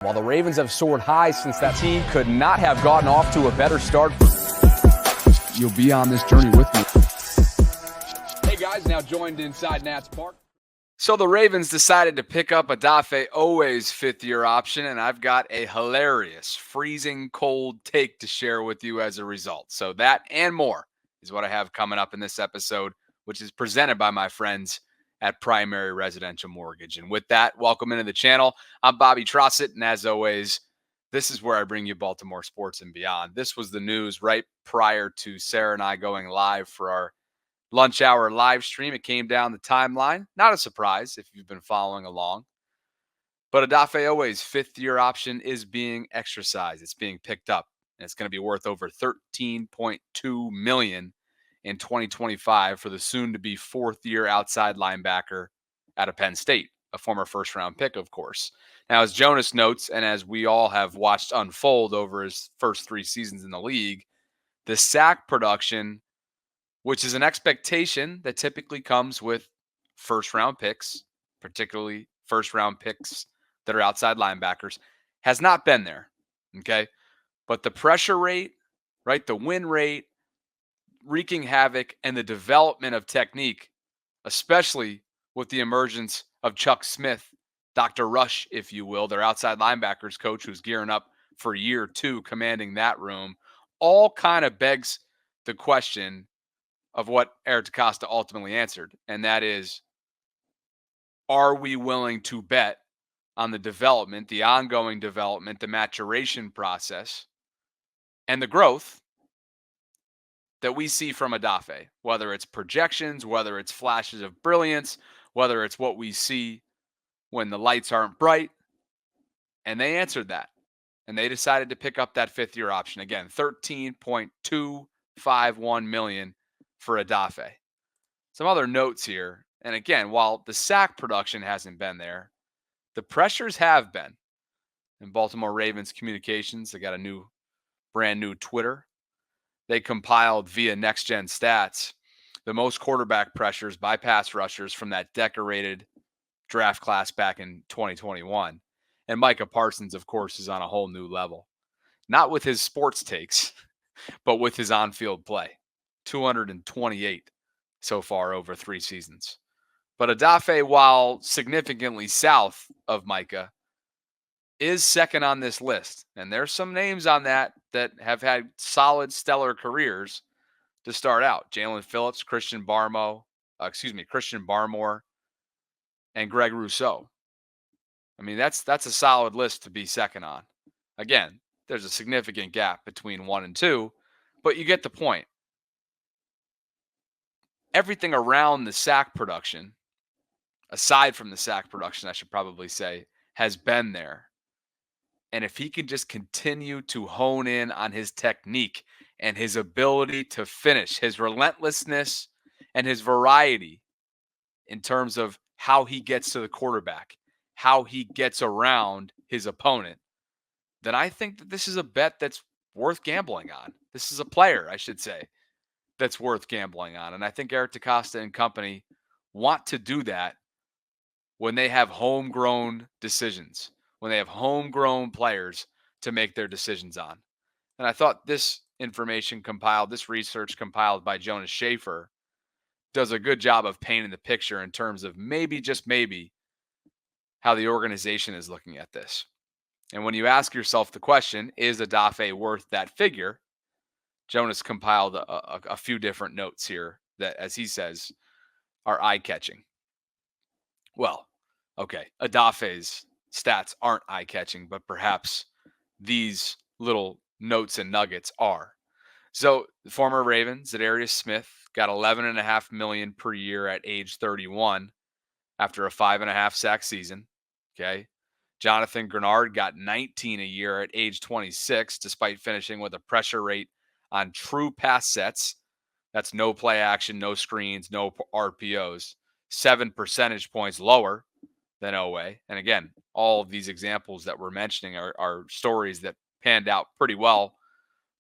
While the Ravens have soared high since that team could not have gotten off to a better start. You'll be on this journey with me. Hey guys, now joined inside Nats Park. So the Ravens decided to pick up Adewale Toa's fifth-year option, and I've got a hilarious, freezing cold take to share with you as a result. So that and more is what I have coming up in this episode, which is presented by my friends at Primary Residential Mortgage. And with that, welcome into the channel. I'm Bobby Trosset, and as always, this is where I bring you Baltimore sports and beyond. This was the news right prior to Sarah and I going live for our lunch hour live stream. It came down the timeline. Not a surprise if you've been following along. But Adewale Toa's fifth-year option is being exercised. It's being picked up, and it's going to be worth over $13.2 million in 2025 for the soon-to-be fourth-year outside linebacker out of Penn State, a former first-round pick, of course. Now, as Jonas notes, and as we all have watched unfold over his first 3 seasons in the league, the sack production, which is an expectation that typically comes with first-round picks, particularly first-round picks that are outside linebackers, has not been there, okay? But the pressure rate, right, the win rate, wreaking havoc, and the development of technique, especially with the emergence of Chuck Smith, Dr. Rush, if you will, their outside linebackers coach who's gearing up for year 2, commanding that room, all kind of begs the question of what Eric DeCosta ultimately answered, and that is, are we willing to bet on the development, the ongoing development, the maturation process, and the growth that we see from Adewale, whether it's projections, whether it's flashes of brilliance, whether it's what we see when the lights aren't bright. And they answered that. And they decided to pick up that fifth-year option. Again, $13.251 million for Adewale. Some other notes here. And again, while the sack production hasn't been there, the pressures have been. In Baltimore Ravens communications, they got a brand new Twitter. They compiled via Next Gen Stats the most quarterback pressures by pass rushers from that decorated draft class back in 2021. And Micah Parsons, of course, is on a whole new level. Not with his sports takes, but with his on-field play. 228 so far over 3 seasons. But Adewale, while significantly south of Micah, is second on this list. And there's some names on that have had solid, stellar careers to start out. Jalen Phillips, Christian Barmore, and Greg Rousseau. I mean, that's a solid list to be second on. Again, there's a significant gap between 1 and 2, but you get the point. Everything around the sack production, aside from the sack production, I should probably say, has been there. And if he can just continue to hone in on his technique and his ability to finish, his relentlessness and his variety in terms of how he gets to the quarterback, how he gets around his opponent, then I think that this is a bet that's worth gambling on. This is a player, I should say, that's worth gambling on. And I think Eric DeCosta and company want to do that when they have homegrown decisions, when they have homegrown players to make their decisions on. And I thought this research compiled by Jonas Schaefer, does a good job of painting the picture in terms of maybe, just maybe, how the organization is looking at this. And when you ask yourself the question, is Adewale worth that figure? Jonas compiled a few different notes here that, as he says, are eye-catching. Well, okay, Adewale's stats aren't eye-catching, but perhaps these little notes and nuggets are. So the former Ravens, Zadarius Smith, got $11.5 million per year at age 31 after a 5.5 sack season. Okay. Jonathan Grenard got 19 a year at age 26, despite finishing with a pressure rate on true pass sets. That's no play action, no screens, no RPOs. 7 percentage points lower than Owe. And again, all of these examples that we're mentioning are stories that panned out pretty well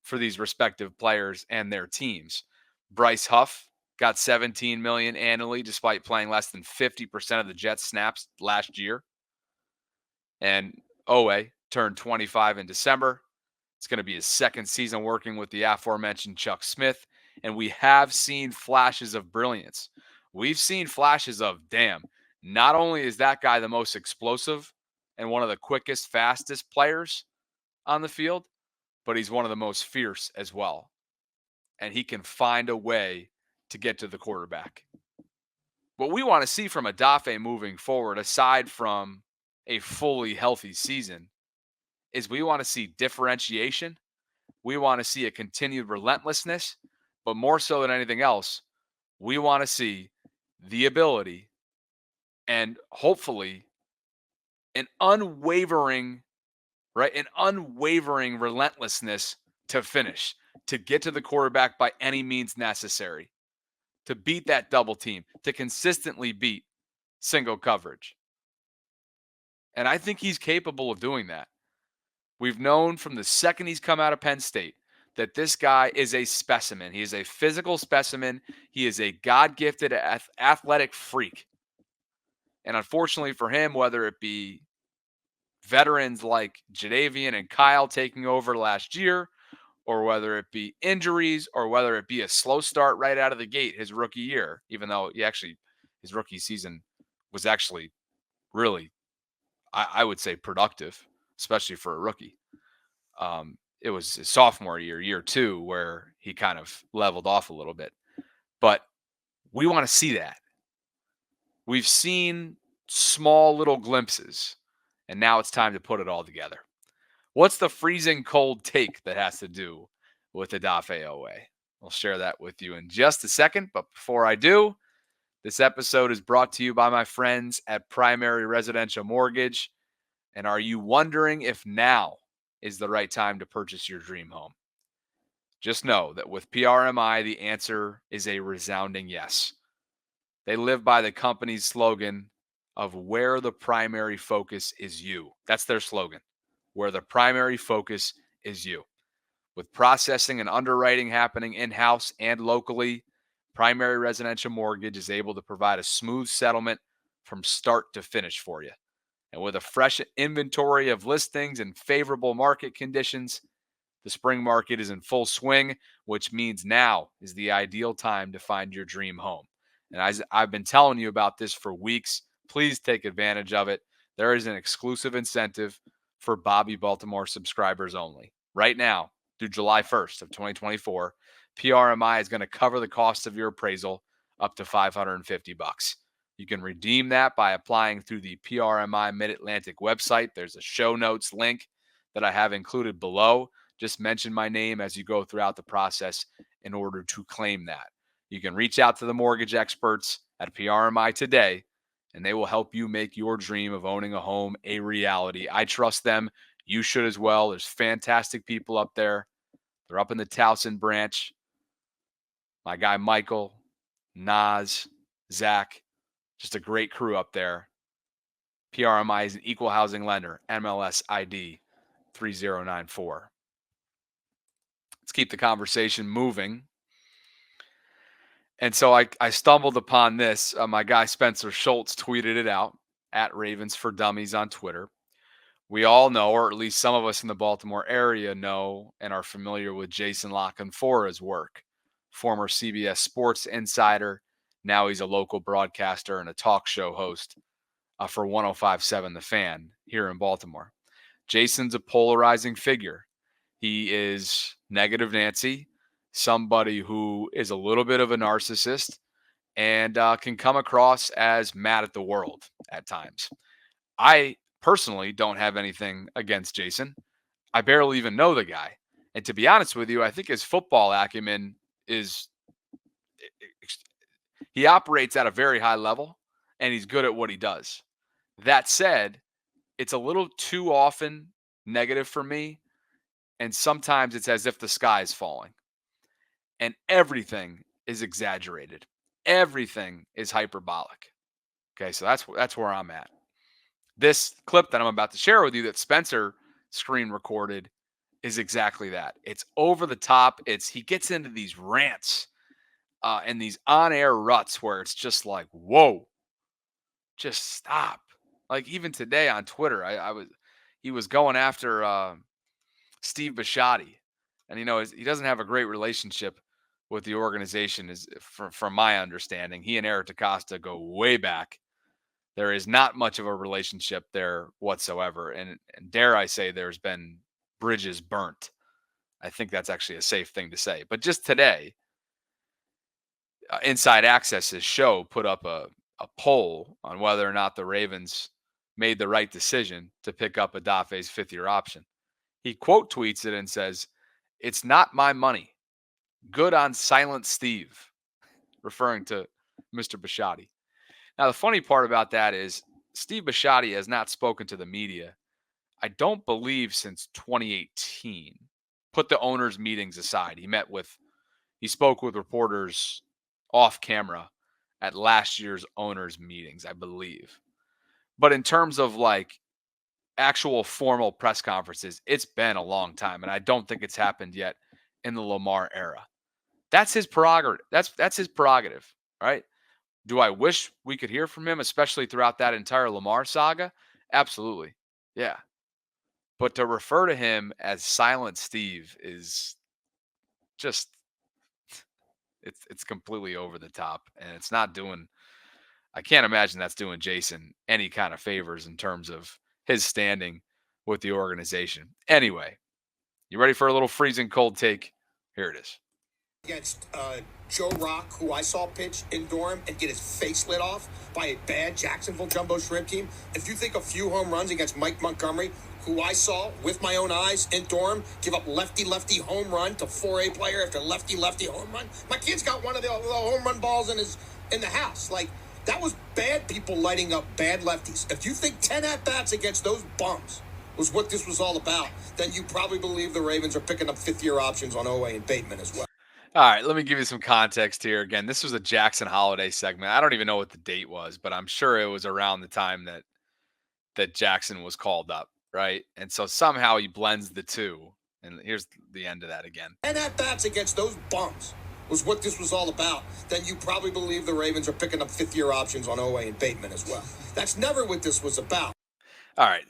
for these respective players and their teams. Bryce Huff got $17 million annually, despite playing less than 50% of the Jets snaps last year. And Owe turned 25 in December. It's going to be his second season working with the aforementioned Chuck Smith. And we have seen flashes of brilliance. We've seen flashes of, damn, not only is that guy the most explosive and one of the quickest, fastest players on the field, but he's one of the most fierce as well. And he can find a way to get to the quarterback. What we want to see from Adafe moving forward, aside from a fully healthy season, is we want to see differentiation. We want to see a continued relentlessness, but more so than anything else, we want to see the ability and hopefully an unwavering, right? An unwavering relentlessness to finish, to get to the quarterback by any means necessary, to beat that double team, to consistently beat single coverage. And I think he's capable of doing that. We've known from the second he's come out of Penn State that this guy is a specimen. He is a physical specimen. He is a God-gifted athletic freak. And unfortunately for him, whether it be veterans like Jadeveon and Kyle taking over last year, or whether it be injuries, or whether it be a slow start right out of the gate his rookie year, even though his rookie season was actually really, I would say, productive, especially for a rookie. It was his sophomore year two, where he kind of leveled off a little bit. But we want to see that. We've seen small little glimpses, and now it's time to put it all together. What's the freezing cold take that has to do with Adewale Toa? I'll share that with you in just a second. But before I do, this episode is brought to you by my friends at Primary Residential Mortgage. And are you wondering if now is the right time to purchase your dream home? Just know that with PRMI, the answer is a resounding yes. They live by the company's slogan of where the primary focus is you. That's their slogan, where the primary focus is you. With processing and underwriting happening in-house and locally, Primary Residential Mortgage is able to provide a smooth settlement from start to finish for you. And with a fresh inventory of listings and favorable market conditions, the spring market is in full swing, which means now is the ideal time to find your dream home. And I've been telling you about this for weeks. Please take advantage of it. There is an exclusive incentive for Bobby Baltimore subscribers only. Right now, through July 1st of 2024, PRMI is going to cover the cost of your appraisal up to $550. You can redeem that by applying through the PRMI Mid-Atlantic website. There's a show notes link that I have included below. Just mention my name as you go throughout the process in order to claim that. You can reach out to the mortgage experts at PRMI today, and they will help you make your dream of owning a home a reality. I trust them. You should as well. There's fantastic people up there. They're up in the Towson branch. My guy Michael, Nas, Zach, just a great crew up there. PRMI is an equal housing lender, MLS ID 3094. Let's keep the conversation moving. And so I stumbled upon this. My guy Spencer Schultz tweeted it out at Ravens for Dummies on Twitter. We all know, or at least some of us in the Baltimore area know and are familiar with Jason La Canfora's work. Former CBS Sports insider. Now he's a local broadcaster and a talk show host for 105.7 The Fan here in Baltimore. Jason's a polarizing figure. He is negative Nancy, somebody who is a little bit of a narcissist and can come across as mad at the world at times. I personally don't have anything against Jason. I barely even know the guy. And to be honest with you, I think his football acumen is, he operates at a very high level and he's good at what he does. That said, it's a little too often negative for me. And sometimes it's as if the sky is falling. And everything is exaggerated. Everything is hyperbolic. Okay, so that's where I'm at. This clip that I'm about to share with you that Spencer screen recorded is exactly that. It's over the top. He gets into these rants and these on-air ruts where it's just like, whoa, just stop. Like even today on Twitter, I was, he was going after Steve Bisciotti, and he doesn't have a great relationship with the organization, from my understanding. He and Eric DaCosta go way back. There is not much of a relationship there whatsoever, and dare I say, there's been bridges burnt. I think that's actually a safe thing to say. But just today, Inside Access's show put up a poll on whether or not the Ravens made the right decision to pick up Adafe's fifth-year option. He quote tweets it and says, "It's not my money. Good on Silent Steve," referring to Mr. Bisciotti. Now, the funny part about that is Steve Bisciotti has not spoken to the media, I don't believe, since 2018. Put the owners' meetings aside. He spoke with reporters off camera at last year's owners' meetings, I believe. But in terms of like actual formal press conferences, it's been a long time, and I don't think it's happened yet in the Lamar era. That's his prerogative. That's his prerogative, right? Do I wish we could hear from him, especially throughout that entire Lamar saga? Absolutely. Yeah. But to refer to him as Silent Steve is just it's completely over the top, and it's not doing I can't imagine that's doing Jason any kind of favors in terms of his standing with the organization. Anyway, you ready for a little freezing cold take? Here it is. Against Joe Rock, who I saw pitch in Durham and get his face lit off by a bad Jacksonville Jumbo Shrimp team. If you think a few home runs against Mike Montgomery, who I saw with my own eyes in Durham give up lefty home run to 4A player after lefty home run. My kid's got one of the home run balls in the house. Like, that was bad people lighting up bad lefties. If you think 10 at-bats against those bums was what this was all about, then you probably believe the Ravens are picking up fifth-year options on Owe and Bateman as well. All right, let me give you some context here. Again, this was a Jackson Holiday segment. I don't even know what the date was, but I'm sure it was around the time that Jackson was called up, right? And so somehow he blends the two. And here's the end of that again. And at-bats against those bums was what this was all about. Then you probably believe the Ravens are picking up fifth-year options on Owe and Bateman as well. That's never what this was about. All right.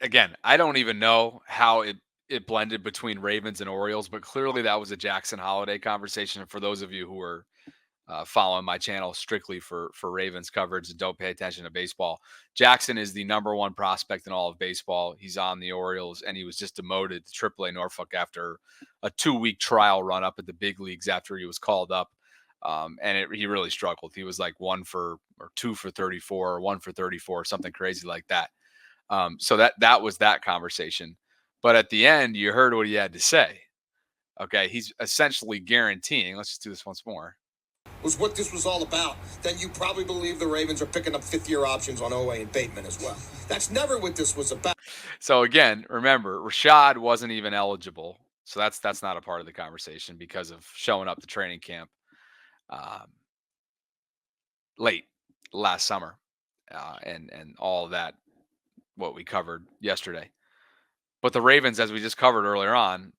Again, I don't even know how it blended between Ravens and Orioles, but clearly that was a Jackson Holiday conversation. For those of you who are following my channel strictly for Ravens coverage and don't pay attention to baseball, Jackson is the number one prospect in all of baseball. He's on the Orioles, and he was just demoted to AAA Norfolk after a 2-week trial run up at the big leagues after he was called up. He really struggled. He was like 2 for 34 or 1 for 34, something crazy like that. So that was that conversation. But at the end, you heard what he had to say. Okay, he's essentially guaranteeing. Let's just do this once more. Was what this was all about. Then you probably believe the Ravens are picking up fifth-year options on Owe and Bateman as well. That's never what this was about. So again, remember, Rashad wasn't even eligible. So that's not a part of the conversation because of showing up to training camp late last summer and all of that, what we covered yesterday. But the Ravens, as we just covered earlier on,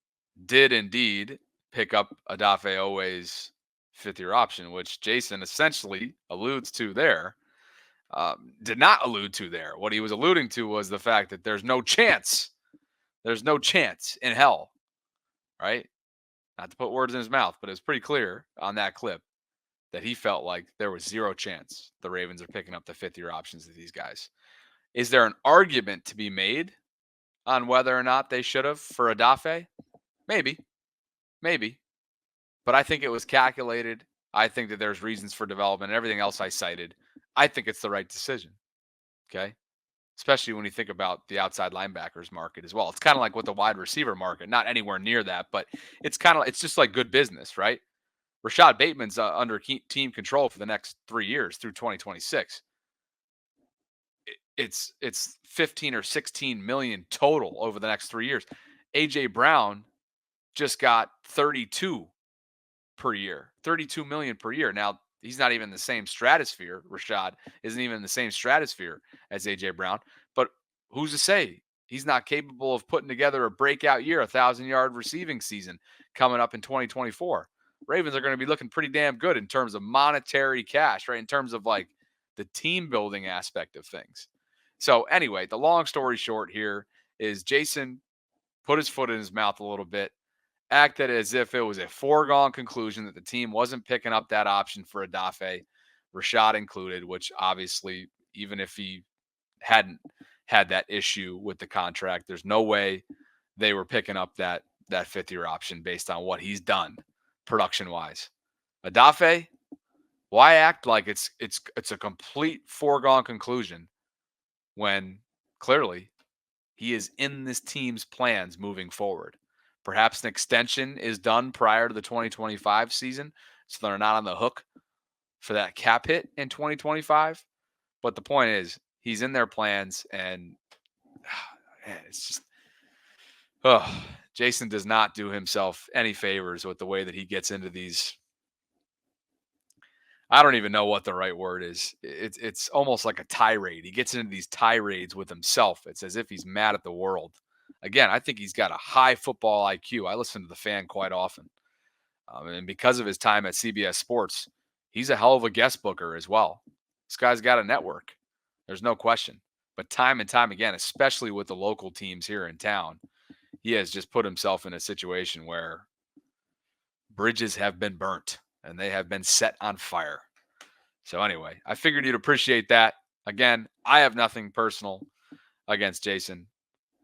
did indeed pick up Odafe Owe's fifth-year option, which Jason essentially alludes to there. Did not allude to there. What he was alluding to was the fact that there's no chance. There's no chance in hell, right? Not to put words in his mouth, but it was pretty clear on that clip that he felt like there was zero chance the Ravens are picking up the fifth-year options of these guys. Is there an argument to be made on whether or not they should have for Odafe? Maybe. But I think it was calculated. I think that there's reasons for development and everything else I cited. I think it's the right decision. Okay. Especially when you think about the outside linebackers market as well. It's kind of like with the wide receiver market, not anywhere near that, but it's just like good business, right? Rashad Bateman's under team control for the next 3 years through 2026. It's 15 or 16 million total over the next 3 years. AJ Brown just got 32 per year, 32 million per year. Now, he's not even in the same stratosphere. Rashad isn't even in the same stratosphere as AJ Brown, but who's to say he's not capable of putting together a breakout year, 1,000-yard receiving season coming up in 2024. Ravens are going to be looking pretty damn good in terms of monetary cash, right? In terms of like the team building aspect of things. So anyway, the long story short here is Jason put his foot in his mouth a little bit, acted as if it was a foregone conclusion that the team wasn't picking up that option for Adafe, Rashad included, which obviously, even if he hadn't had that issue with the contract, there's no way they were picking up that fifth-year option based on what he's done production-wise. Adafe, why act like it's a complete foregone conclusion when clearly he is in this team's plans moving forward? Perhaps an extension is done prior to the 2025 season, so they're not on the hook for that cap hit in 2025. But the point is, he's in their plans, and man, it's just, Jason does not do himself any favors with the way that he gets into these. I don't even know what the right word is. It's almost like a tirade. He gets into these tirades with himself. It's as if he's mad at the world. Again, I think he's got a high football IQ. I listen to the Fan quite often. And because of his time at CBS Sports, he's a hell of a guest booker as well. This guy's got a network. There's no question. But time and time again, especially with the local teams here in town, he has just put himself in a situation where bridges have been burnt and they have been set on fire. So anyway, I figured you'd appreciate that. Again, I have nothing personal against Jason,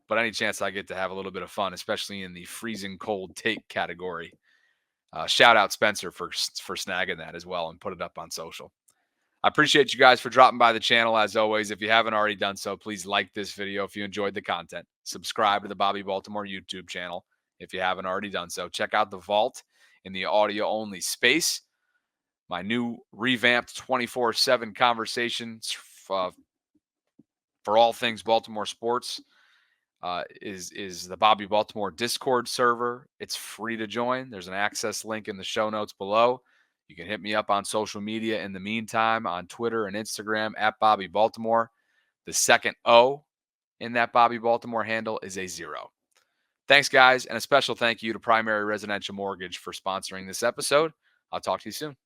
but any chance I get to have a little bit of fun, especially in the freezing cold take category, shout out Spencer for snagging that as well and put it up on social. I appreciate you guys for dropping by the channel. As always, if you haven't already done so, please like this video if you enjoyed the content. Subscribe to the Bobby Baltimore YouTube channel if you haven't already done so. Check out the Vault in the audio-only space. My new revamped 24/7 conversations for all things Baltimore sports is the Bobby Baltimore Discord server. It's free to join. There's an access link in the show notes below. You can hit me up on social media in the meantime on Twitter and Instagram at Bobby Baltimore. The second O in that Bobby Baltimore handle is a 0. Thanks, guys, and a special thank you to Primary Residential Mortgage for sponsoring this episode. I'll talk to you soon.